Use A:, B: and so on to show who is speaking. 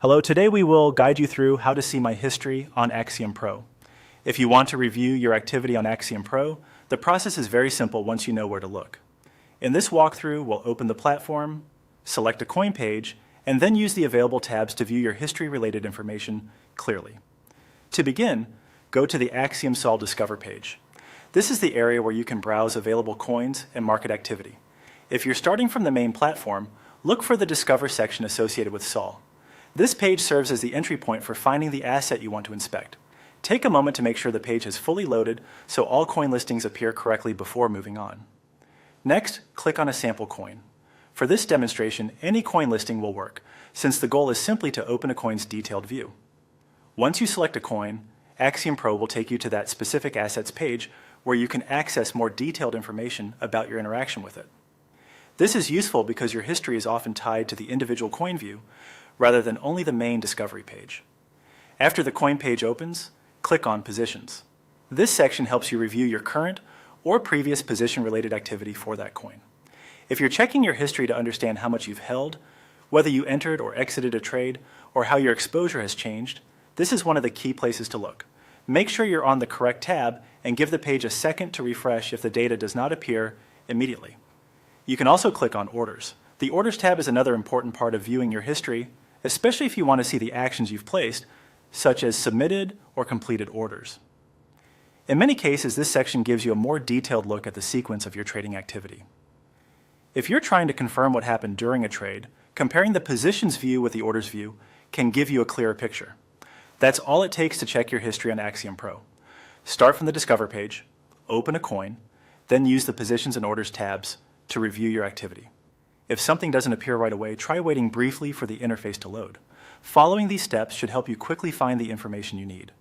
A: Hello, today we will guide you through how to see my history on Axiom Pro. If you want to review your activity on Axiom Pro, the process is very simple once you know where to look. In this walkthrough, we'll open the platform, select a coin page, and then use the available tabs to view your history-related information clearly. To begin, go to the Axiom Sol Discover page. This is the area where you can browse available coins and market activity. If you're starting from the main platform, look for the Discover section associated with Sol. This page serves as the entry point for finding the asset you want to inspect. Take a moment to make sure the page is fully loaded so all coin listings appear correctly before moving on. Next, click on a sample coin. For this demonstration, any coin listing will work, since the goal is simply to open a coin's detailed view. Once you select a coin, Axiom Pro will take you to that specific assets page where you can access more detailed information about your interaction with it. This is useful because your history is often tied to the individual coin view, rather than only the main discovery page. After the coin page opens, click on Positions. This section helps you review your current or previous position-related activity for that coin. If you're checking your history to understand how much you've held, whether you entered or exited a trade, or how your exposure has changed, this is one of the key places to look. Make sure you're on the correct tab and give the page a second to refresh if the data does not appear immediately. You can also click on Orders. The Orders tab is another important part of viewing your history, especially if you want to see the actions you've placed, such as submitted or completed orders. In many cases, this section gives you a more detailed look at the sequence of your trading activity. If you're trying to confirm what happened during a trade, comparing the positions view with the orders view can give you a clearer picture. That's all it takes to check your history on Axiom Pro. Start from the Discover page, open a coin, then use the Positions and Orders tabs to review your activity. If something doesn't appear right away, try waiting briefly for the interface to load. Following these steps should help you quickly find the information you need.